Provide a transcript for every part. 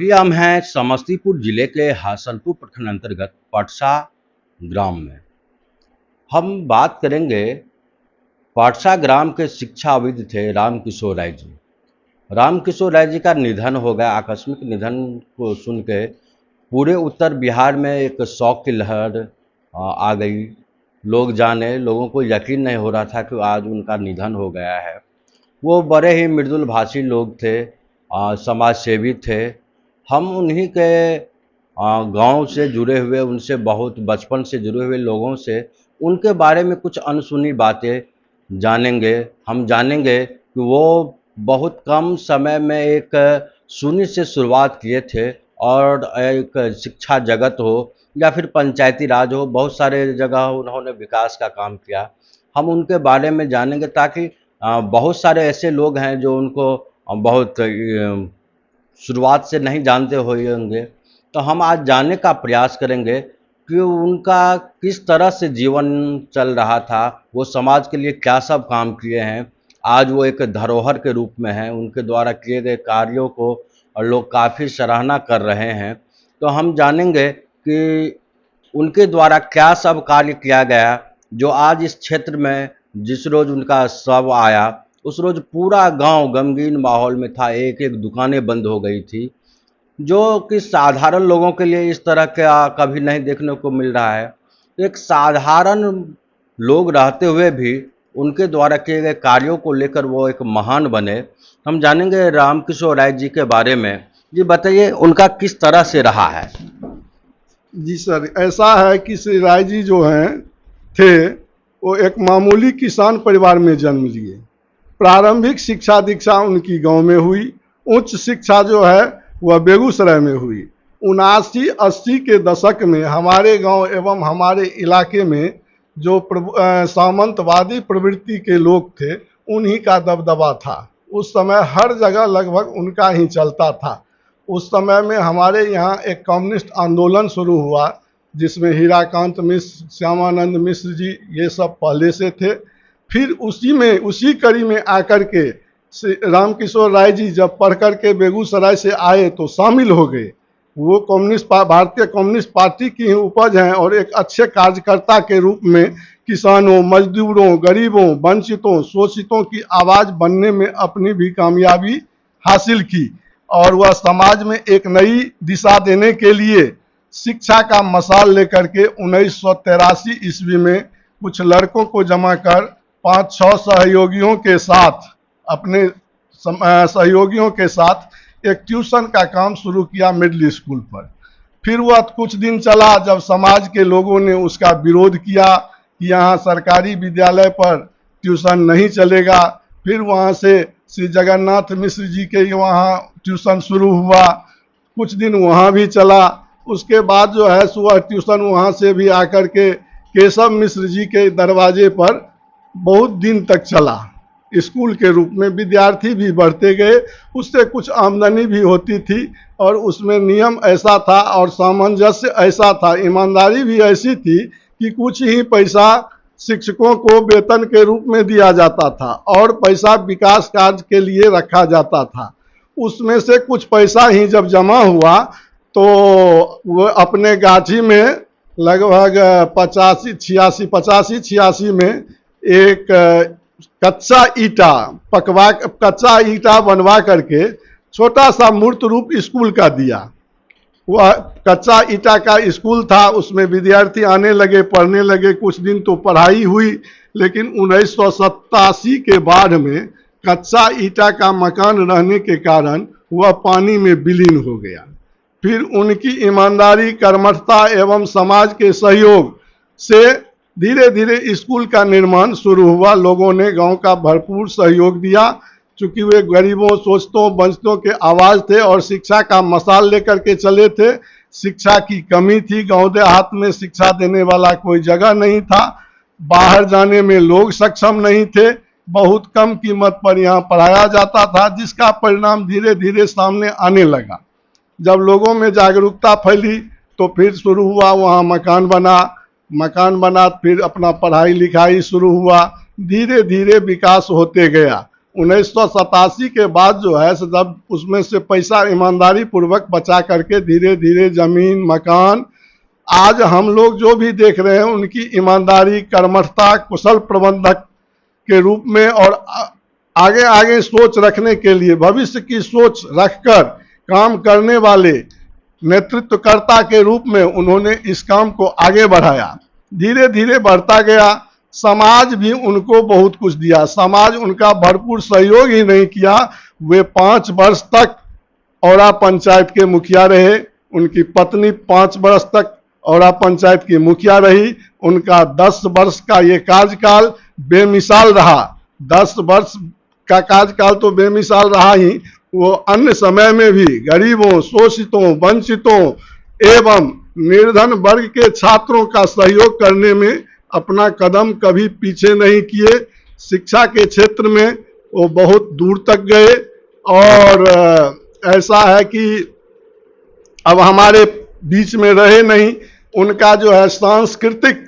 अभी हम हैं समस्तीपुर जिले के हासनपुर प्रखंड अंतर्गत पटसा ग्राम में। हम बात करेंगे, पटसा ग्राम के शिक्षाविद थे राम किशोर राय जी। राम किशोर राय जी का निधन हो गया। आकस्मिक निधन को सुन के पूरे उत्तर बिहार में एक शोक की लहर आ गई। लोग जाने, लोगों को यकीन नहीं हो रहा था कि आज उनका निधन हो गया है। वो बड़े ही मृदुल भाषी लोग थे, समाज सेवी थे। हम उन्हीं के गांव से जुड़े हुए, उनसे बहुत बचपन से जुड़े हुए लोगों से उनके बारे में कुछ अनसुनी बातें जानेंगे। हम जानेंगे कि वो बहुत कम समय में एक शून्य से शुरुआत किए थे और एक शिक्षा जगत हो या फिर पंचायती राज हो, बहुत सारे जगह उन्होंने विकास का काम किया। हम उनके बारे में जानेंगे ताकि बहुत सारे ऐसे लोग हैं जो उनको बहुत शुरुआत से नहीं जानते होंगे। तो हम आज जानने का प्रयास करेंगे कि उनका किस तरह से जीवन चल रहा था, वो समाज के लिए क्या सब काम किए हैं। आज वो एक धरोहर के रूप में हैं, उनके द्वारा किए गए कार्यों को और लोग काफ़ी सराहना कर रहे हैं। तो हम जानेंगे कि उनके द्वारा क्या सब कार्य किया गया, जो आज इस क्षेत्र में जिस रोज़ उनका शव आया उस रोज़ पूरा गांव गमगीन माहौल में था। एक एक दुकानें बंद हो गई थी, जो कि साधारण लोगों के लिए इस तरह का कभी नहीं देखने को मिल रहा है। तो एक साधारण लोग रहते हुए भी उनके द्वारा किए गए कार्यों को लेकर वो एक महान बने। हम जानेंगे राम किशोर राय जी के बारे में। जी बताइए, उनका किस तरह से रहा है। जी सर, ऐसा है कि श्री राय जी जो हैं थे, वो एक मामूली किसान परिवार में जन्म लिए। प्रारंभिक शिक्षा दीक्षा उनकी गांव में हुई। उच्च शिक्षा जो है वह बेगूसराय में हुई। 79-80 के दशक में हमारे गांव एवं हमारे इलाके में जो सामंतवादी प्रवृत्ति के लोग थे, उन्हीं का दबदबा था। उस समय हर जगह लगभग उनका ही चलता था। उस समय में हमारे यहाँ एक कम्युनिस्ट आंदोलन शुरू हुआ, जिसमें हीराकांत मिश्र, श्यामानंद मिश्र जी ये सब पहले से थे। फिर उसी कड़ी में आकर के राम किशोर राय जी जब पढ़ कर के बेगूसराय से आए तो शामिल हो गए। वो भारतीय कम्युनिस्ट पार्टी की ही उपज हैं और एक अच्छे कार्यकर्ता के रूप में किसानों, मजदूरों, गरीबों, वंचितों, शोषितों की आवाज़ बनने में अपनी भी कामयाबी हासिल की। और वह समाज में एक नई दिशा देने के लिए शिक्षा का मशाल लेकर के 1983 ईस्वी में कुछ लड़कों को जमा कर 5-6 सहयोगियों के साथ, अपने सहयोगियों के साथ एक ट्यूशन का काम शुरू किया मिडिल स्कूल पर। फिर वह कुछ दिन चला, जब समाज के लोगों ने उसका विरोध किया कि यहाँ सरकारी विद्यालय पर ट्यूशन नहीं चलेगा। फिर वहाँ से श्री जगन्नाथ मिश्र जी के वहाँ ट्यूशन शुरू हुआ। कुछ दिन वहाँ भी चला। उसके बाद जो है सुबह ट्यूशन वहाँ से भी आकर के केशव मिश्र जी के दरवाजे पर बहुत दिन तक चला। स्कूल के रूप में विद्यार्थी भी बढ़ते गए, उससे कुछ आमदनी भी होती थी और उसमें नियम ऐसा था और सामंजस्य ऐसा था, ईमानदारी भी ऐसी थी कि कुछ ही पैसा शिक्षकों को वेतन के रूप में दिया जाता था और पैसा विकास कार्य के लिए रखा जाता था। उसमें से कुछ पैसा ही जब जमा हुआ तो वो अपने गाछी में लगभग 85-86 में एक कच्चा ईटा बनवा करके छोटा सा मूर्त रूप स्कूल का दिया। वह कच्चा ईटा का स्कूल था, उसमें विद्यार्थी आने लगे, पढ़ने लगे। कुछ दिन तो पढ़ाई हुई, लेकिन 1987 के बाद में कच्चा ईटा का मकान रहने के कारण वह पानी में विलीन हो गया। फिर उनकी ईमानदारी, कर्मठता एवं समाज के सहयोग से धीरे धीरे स्कूल का निर्माण शुरू हुआ। लोगों ने गांव का भरपूर सहयोग दिया, चूँकि वे गरीबों, शोषितों, वंचितों के आवाज़ थे और शिक्षा का मशाल लेकर के चले थे। शिक्षा की कमी थी, गांव देहात में शिक्षा देने वाला कोई जगह नहीं था। बाहर जाने में लोग सक्षम नहीं थे, बहुत कम कीमत पर यहाँ पढ़ाया जाता था, जिसका परिणाम धीरे धीरे सामने आने लगा। जब लोगों में जागरूकता फैली तो फिर शुरू हुआ, वहाँ मकान बना, फिर अपना पढ़ाई लिखाई शुरू हुआ। धीरे धीरे विकास होते गया 1987 के बाद जो है जब उसमें से पैसा ईमानदारी पूर्वक बचा करके धीरे धीरे जमीन मकान आज हम लोग जो भी देख रहे हैं उनकी ईमानदारी कर्मठता कुशल प्रबंधक के रूप में और आगे आगे सोच रखने के लिए भविष्य की सोच रखकर काम करने वाले नेतृत्वकर्ता के रूप में उन्होंने इस काम को आगे बढ़ाया। धीरे धीरे बढ़ता गया। समाज भी उनको बहुत कुछ दिया। समाज उनका भरपूर सहयोग ही नहीं किया। वे 5 वर्ष तक औरा पंचायत के मुखिया रहे। उनकी पत्नी 5 वर्ष तक औरा पंचायत की मुखिया रही। उनका 10 वर्ष का ये कार्यकाल बेमिसाल रहा। 10 वर्ष का कार्यकाल तो बेमिसाल रहा ही, वो अन्य समय में भी गरीबों, शोषितों, वंचितों एवं निर्धन वर्ग के छात्रों का सहयोग करने में अपना कदम कभी पीछे नहीं किए। शिक्षा के क्षेत्र में वो बहुत दूर तक गए और ऐसा है कि अब हमारे बीच में रहे नहीं। उनका जो है सांस्कृतिक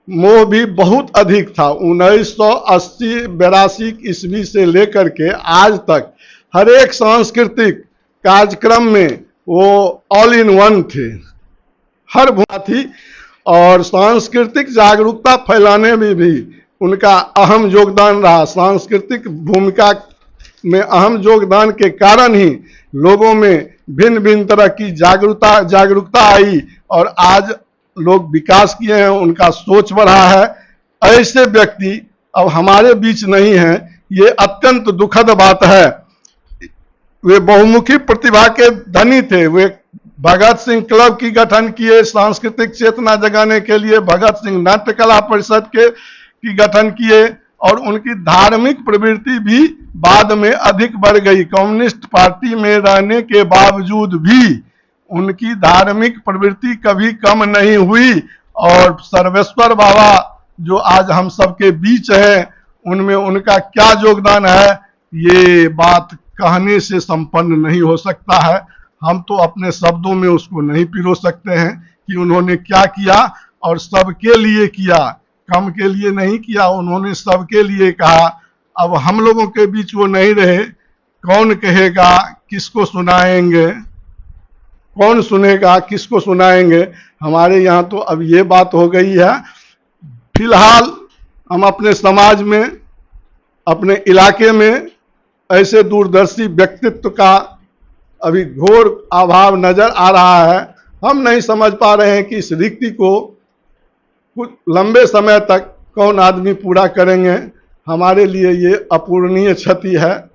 मोह भी बहुत अधिक था। 1980-82 ईस्वी से लेकर के आज तक हर एक सांस्कृतिक कार्यक्रम में वो ऑल इन वन थे, हर भूमिका थी और सांस्कृतिक जागरूकता फैलाने में भी उनका अहम योगदान रहा। सांस्कृतिक भूमिका में अहम योगदान के कारण ही लोगों में भिन्न भिन्न तरह की जागरूकता आई और आज लोग विकास किए हैं, उनका सोच बढ़ा है। ऐसे व्यक्ति अब हमारे बीच नहीं है, ये अत्यंत दुखद बात है। वे बहुमुखी प्रतिभा के धनी थे। वे भगत सिंह क्लब की गठन किए सांस्कृतिक चेतना जगाने के लिए, भगत सिंह नाट्य कला परिषद की गठन किए और उनकी धार्मिक प्रवृत्ति भी बाद में अधिक बढ़ गई। कम्युनिस्ट पार्टी में रहने के बावजूद भी उनकी धार्मिक प्रवृत्ति कभी कम नहीं हुई और सर्वेश्वर बाबा जो आज हम सबके बीच हैं उनमें उनका क्या योगदान है ये बात कहने से संपन्न नहीं हो सकता है। हम तो अपने शब्दों में उसको नहीं पिरो सकते हैं कि उन्होंने क्या किया और सबके लिए किया, कम के लिए नहीं किया, उन्होंने सबके लिए कहा। अब हम लोगों के बीच वो नहीं रहे, कौन कहेगा, किसको सुनाएंगे, कौन सुनेगा, किसको सुनाएंगे। हमारे यहाँ तो अब ये बात हो गई है। फिलहाल हम अपने समाज में, अपने इलाके में ऐसे दूरदर्शी व्यक्तित्व का अभी घोर अभाव नजर आ रहा है। हम नहीं समझ पा रहे हैं कि इस रिक्ति को कुछ लंबे समय तक कौन आदमी पूरा करेंगे। हमारे लिए ये अपूरणीय क्षति है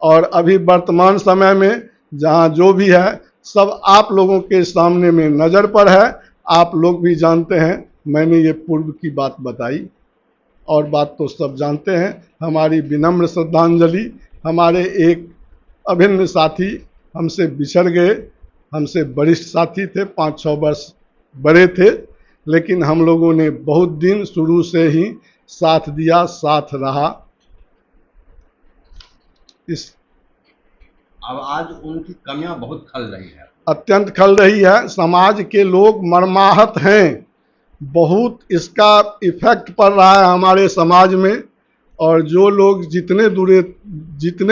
और अभी वर्तमान समय में जहाँ जो भी है सब आप लोगों के सामने में नज़र पर है। आप लोग भी जानते हैं, मैंने ये पूर्व की बात बताई और बात तो सब जानते हैं। हमारी विनम्र श्रद्धांजलि। हमारे एक अभिन्न साथी हमसे बिछड़ गए, हमसे वरिष्ठ साथी थे, 5-6 वर्ष बड़े थे, लेकिन हम लोगों ने बहुत दिन शुरू से ही साथ दिया, साथ रहा। इस अब आज उनकी कमियां बहुत खल रही है, अत्यंत खल रही है। समाज के लोग मर्माहत हैं, बहुत इसका इफेक्ट पड़ रहा है हमारे समाज में और जो लोग जितने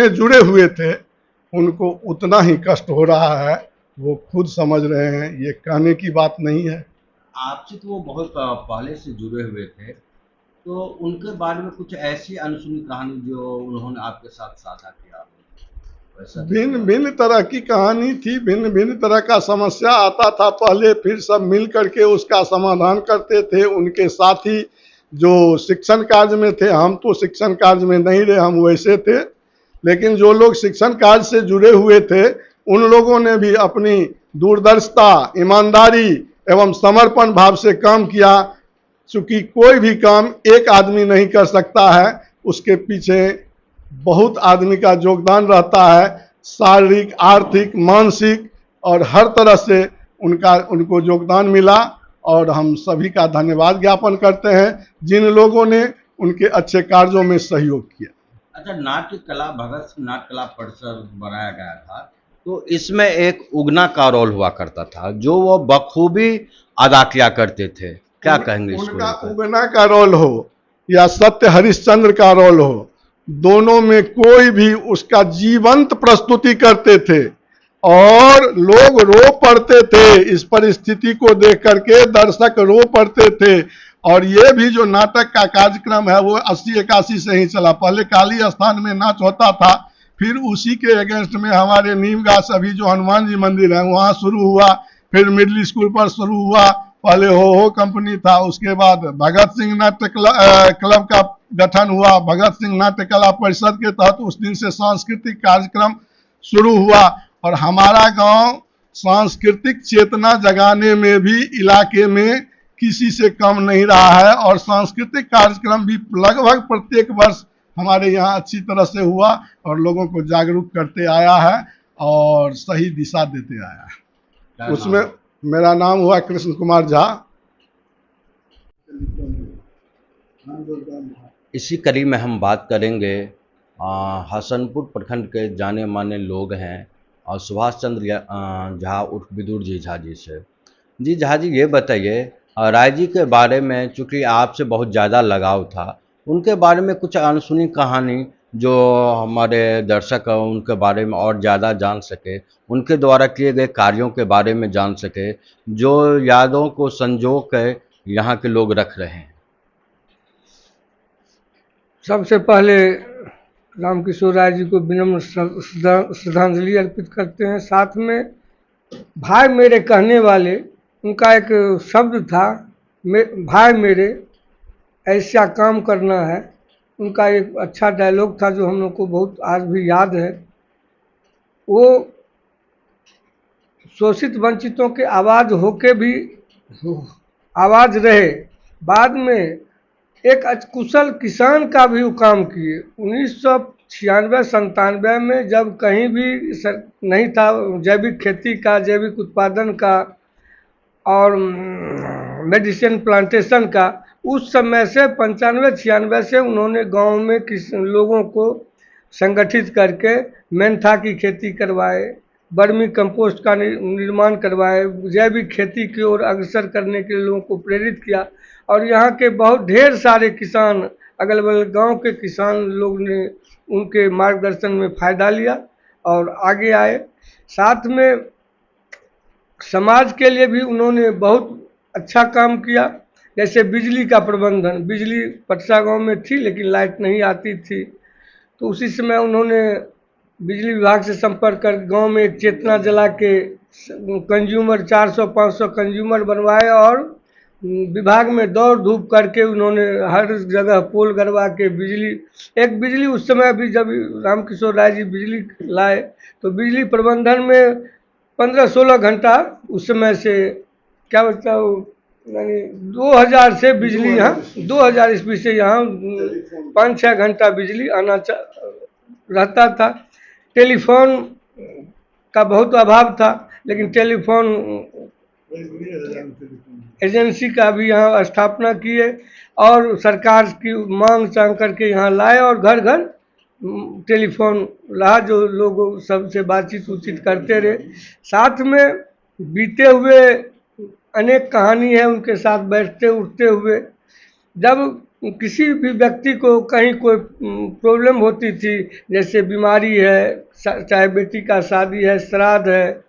जुड़े हुए थे उनको उतना ही कष्ट हो रहा है। वो खुद समझ रहे हैं, ये कहने की बात नहीं है। आपसे तो वो बहुत पहले से जुड़े हुए थे, तो उनके बारे में कुछ ऐसी अनसुनी कहानी जो उन्होंने आपके साथ साझा किया? भिन्न भिन्न तरह की कहानी थी, भिन्न भिन्न तरह का समस्या आता था पहले, फिर सब मिल करके उसका समाधान करते थे। उनके साथी जो शिक्षण कार्य में थे, हम तो शिक्षण कार्य में नहीं रहे, हम वैसे थे, लेकिन जो लोग शिक्षण कार्य से जुड़े हुए थे उन लोगों ने भी अपनी दूरदर्शिता, ईमानदारी एवं समर्पण भाव से काम किया। चूँकि कोई भी काम एक आदमी नहीं कर सकता है, उसके पीछे बहुत आदमी का योगदान रहता है, शारीरिक, आर्थिक, मानसिक और हर तरह से उनको योगदान मिला और हम सभी का धन्यवाद ज्ञापन करते हैं जिन लोगों ने उनके अच्छे कार्यों में सहयोग किया। अच्छा, नाट्य कला, भगत सिंह नाट्य कला परिषद बनाया गया था, तो इसमें एक उगना का रोल हुआ करता था जो वो बखूबी अदा किया करते थे। क्या कहेंगे इसको? उनका उगना का रोल हो या सत्य हरिश्चंद्र का रोल हो, दोनों में कोई भी उसका जीवंत प्रस्तुति करते थे और लोग रो पड़ते थे। इस परिस्थिति को देख करके दर्शक रो पड़ते थे। और ये भी जो नाटक का कार्यक्रम है वो 80-81 से ही चला। पहले काली स्थान में नाच होता था, फिर उसी के अगेंस्ट में हमारे नीमगाछ अभी जो हनुमान जी मंदिर है वहाँ शुरू हुआ, फिर मिडिल स्कूल पर शुरू हुआ। पहले हो कंपनी था, उसके बाद भगत सिंह नाट्य क्लब का गठन हुआ। भगत सिंह नाट्य कला परिषद के तहत उस दिन से सांस्कृतिक कार्यक्रम शुरू हुआ। और हमारा गांव सांस्कृतिक चेतना जगाने में भी इलाके में किसी से कम नहीं रहा है। और सांस्कृतिक कार्यक्रम भी लगभग प्रत्येक वर्ष हमारे यहाँ अच्छी तरह से हुआ और लोगों को जागरूक करते आया है और सही दिशा देते आया है। उसमें मेरा नाम हुआ कृष्ण कुमार झा। इसी कड़ी में हम बात करेंगे हसनपुर प्रखंड के जाने माने लोग हैं और सुभाष चंद्र झा उर्फ विदुर जी झा जी से। जी झा जी, ये बताइए राय जी के बारे में, चूँकि आपसे बहुत ज़्यादा लगाव था, उनके बारे में कुछ अनसुनी कहानी जो हमारे दर्शक हैं उनके बारे में और ज़्यादा जान सके, उनके द्वारा किए गए कार्यों के बारे में जान सके, जो यादों को संजो के यहाँ के लोग रख रहे हैं। सबसे पहले रामकिशोर राय जी को विनम्र श्रद्धांजलि अर्पित करते हैं। साथ में भाई मेरे कहने वाले, उनका एक शब्द था, भाई मेरे ऐसा काम करना है। उनका एक अच्छा डायलॉग था जो हम लोग को बहुत आज भी याद है। वो शोषित वंचितों के आवाज़ होके भी आवाज़ रहे। बाद में एक कुशल किसान का भी वो काम किए। 1996-97 में जब कहीं भी नहीं था जैविक खेती का, जैविक उत्पादन का और मेडिसिन प्लांटेशन का, उस समय से 95-96 से उन्होंने गांव में लोगों को संगठित करके मेंथा की खेती करवाए, वर्मी कंपोस्ट का निर्माण करवाए, जैविक खेती की ओर अग्रसर करने के लिए लोगों को प्रेरित किया। और यहाँ के बहुत ढेर सारे किसान, अगल बगल गांव के किसान लोग ने उनके मार्गदर्शन में फ़ायदा लिया और आगे आए। साथ में समाज के लिए भी उन्होंने बहुत अच्छा काम किया। जैसे बिजली का प्रबंधन, बिजली पटसा गांव में थी लेकिन लाइट नहीं आती थी, तो उसी समय उन्होंने बिजली विभाग से संपर्क कर गांव में एक चेतना जला के कंज्यूमर 400-500 कंज्यूमर बनवाए और विभाग में दौड़ धूप करके उन्होंने हर जगह पोल गड़वा के बिजली उस समय भी जब रामकिशोर राय जी बिजली लाए तो बिजली प्रबंधन में 15-16 घंटा उस समय से क्या बताओ, यानी 2000 से बिजली यहाँ 2000 ईस्वी से यहाँ 5-6 घंटा बिजली आना रहता था। टेलीफोन का बहुत अभाव था, लेकिन टेलीफोन एजेंसी का भी यहाँ स्थापना किए और सरकार की मांग चांग करके यहाँ लाए और घर घर टेलीफोन रहा जो लोग सबसे बातचीत उचित करते रहे। साथ में बीते हुए अनेक कहानी है उनके साथ बैठते उठते हुए। जब किसी भी व्यक्ति को कहीं कोई प्रॉब्लम होती थी, जैसे बीमारी है, चाहे बेटी का शादी है, श्राद्ध है,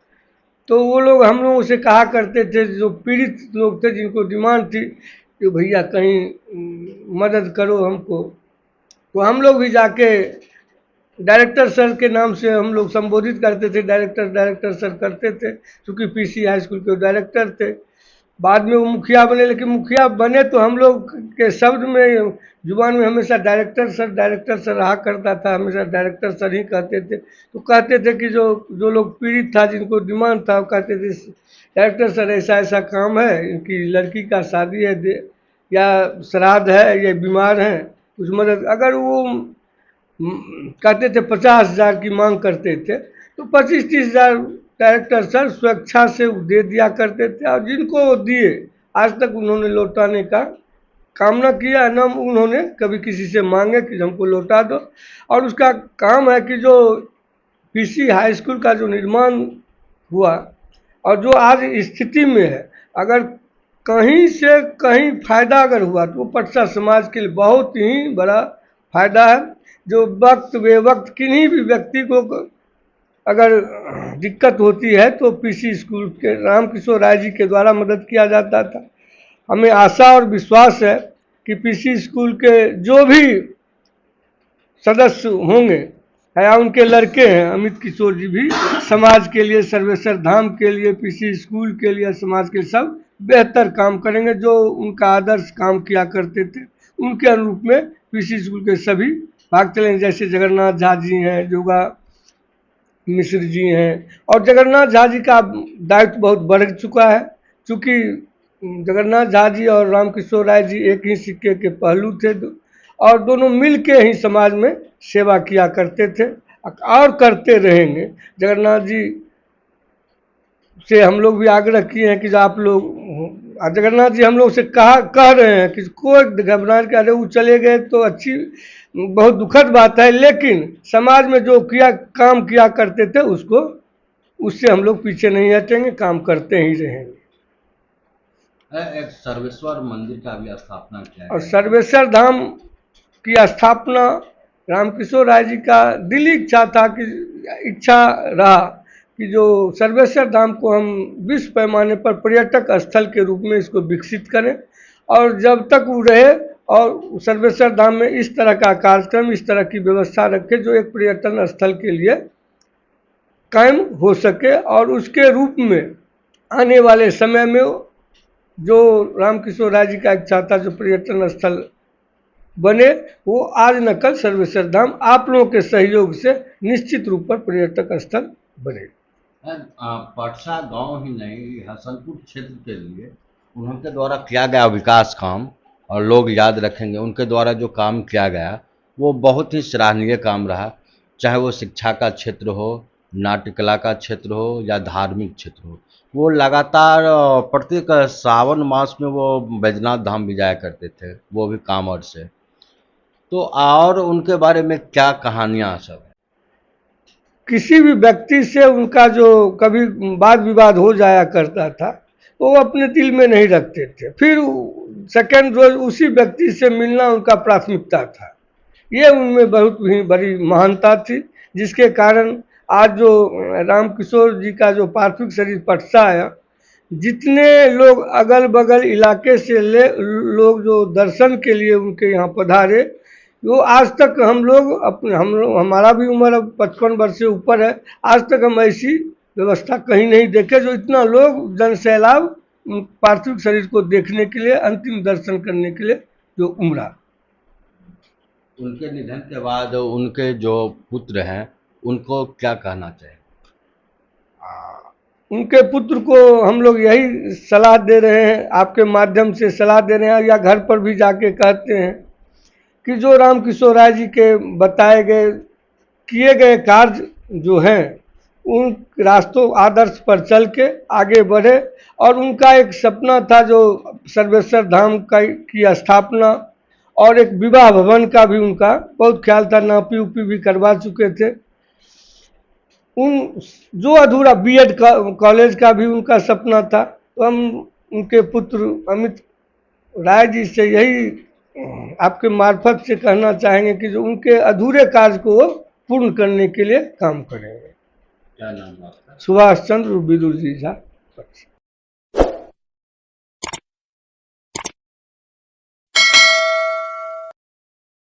तो वो लोग हम लोगों से कहा करते थे, जो पीड़ित लोग थे जिनको डिमांड थी कि भैया कहीं मदद करो हमको, तो हम लोग भी जाके डायरेक्टर सर के नाम से हम लोग संबोधित करते थे, डायरेक्टर सर करते थे, क्योंकि पीसी हाई स्कूल के डायरेक्टर थे। बाद में वो मुखिया बने, लेकिन मुखिया बने तो हम लोग के शब्द में जुबान में हमेशा डायरेक्टर सर रहा करता था, हमेशा डायरेक्टर सर ही कहते थे। तो कहते थे कि जो लोग पीड़ित था, जिनको डिमांड था, वो कहते थे डायरेक्टर सर ऐसा ऐसा काम है, इनकी लड़की का शादी है या श्राद्ध है या बीमार हैं, कुछ मदद। अगर वो कहते थे 50,000 की मांग करते थे तो 25-30 हज़ार डायरेक्टर सर स्वेच्छा से दे दिया करते थे। और जिनको दिए आज तक उन्होंने लौटाने का काम न किया, न उन्होंने कभी किसी से मांगे कि हमको लौटा दो। और उसका काम है कि जो पीसी हाई स्कूल का जो निर्माण हुआ और जो आज स्थिति में है, अगर कहीं से कहीं फायदा अगर हुआ तो वो पटसा समाज के लिए बहुत ही बड़ा फायदा है। जो वक्त बेवक्त किन्हीं भी व्यक्ति को अगर दिक्कत होती है तो पीसी स्कूल के रामकिशोर राय जी के द्वारा मदद किया जाता था। हमें आशा और विश्वास है कि पीसी स्कूल के जो भी सदस्य होंगे या उनके लड़के हैं, अमित किशोर जी भी समाज के लिए, सर्वेश्वर धाम के लिए, पीसी स्कूल के लिए, समाज के सब बेहतर काम करेंगे। जो उनका आदर्श काम किया करते थे उनके अनुरूप में पीसी स्कूल के सभी भाग चलेंगे। जैसे जगन्नाथ झा जी हैं, जोगा मिश्र जी हैं, और जगन्नाथ झा जी का दायित्व बहुत बढ़ चुका है, चूँकि जगन्नाथ झा जी और रामकिशोर राय जी एक ही सिक्के के पहलू थे और दोनों मिल के ही समाज में सेवा किया करते थे और करते रहेंगे। जगन्नाथ जी से हम लोग भी आग्रह किए हैं कि जो आप लोग, जगन्नाथ जी हम लोग से कह रहे हैं कि कोई घबराने के, अरे वो चले गए तो अच्छी, बहुत दुखद बात है, लेकिन समाज में जो काम किया करते थे उससे हम लोग पीछे नहीं हटेंगे, काम करते ही रहेंगे। एक सर्वेश्वर मंदिर का भी स्थापना किया और गया। सर्वेश्वर धाम की स्थापना रामकिशोर राय जी का दिली इच्छा रहा कि जो सर्वेश्वर धाम को हम विश्व पैमाने पर पर्यटक स्थल के रूप में इसको विकसित करें, और जब तक वो रहे और सर्वेश्वर धाम में इस तरह का कार्यक्रम, इस तरह की व्यवस्था रखे जो एक पर्यटन स्थल के लिए कायम हो सके, और उसके रूप में आने वाले समय में जो रामकिशोर राय जी का इच्छा था जो पर्यटन स्थल बने, वो आज न कल सर्वेश्वर धाम आप लोगों के सहयोग से निश्चित रूप पर पर्यटक स्थल बने। पटसा गांव ही नहीं, हसनपुर क्षेत्र के लिए उनके द्वारा किया गया विकास काम और लोग याद रखेंगे। उनके द्वारा जो काम किया गया वो बहुत ही सराहनीय काम रहा, चाहे वो शिक्षा का क्षेत्र हो, नाट्य कला का क्षेत्र हो या धार्मिक क्षेत्र हो। वो लगातार प्रत्येक सावन मास में वो बैजनाथ धाम भी जाया करते थे, वो भी कांवड़ से। तो और उनके बारे में क्या कहानियाँ सब है? किसी भी व्यक्ति से उनका जो कभी वाद विवाद हो जाया करता था वो अपने दिल में नहीं रखते थे, फिर सेकेंड रोज उसी व्यक्ति से मिलना उनका प्राथमिकता था। ये उनमें बहुत ही बड़ी महानता थी, जिसके कारण आज जो रामकिशोर जी का जो पार्थिव शरीर पटसा आया, जितने लोग अगल बगल इलाके से लोग जो दर्शन के लिए उनके यहाँ पधारे, वो आज तक हम लोग हमारा भी उम्र अब 55 वर्ष से ऊपर है, आज तक हम ऐसी व्यवस्था कहीं नहीं देखे जो इतना लोग जनसैलाब पार्थिव शरीर को देखने के लिए, अंतिम दर्शन करने के लिए जो उमड़ा। उनके निधन के बाद उनके जो पुत्र हैं उनको क्या कहना चाहिए? उनके पुत्र को हम लोग यही सलाह दे रहे हैं, आपके माध्यम से सलाह दे रहे हैं या घर पर भी जाके कहते हैं कि जो रामकिशोर राय जी के बताए गए किए गए कार्य जो हैं उन रास्तों आदर्श पर चल के आगे बढ़े, और उनका एक सपना था जो सर्वेश्वर धाम की स्थापना, और एक विवाह भवन का भी उनका बहुत ख्याल था, नापी उपी भी करवा चुके थे। उन जो अधूरा बीएड कॉलेज का भी उनका सपना था। तो हम उनके पुत्र अमित राय जी से यही आपके मार्फत से कहना चाहेंगे कि जो उनके अधूरे कार्य को पूर्ण करने के लिए काम करेंगे। क्या नाम है आपका? सुभाष चंद्र विदुर जी झा।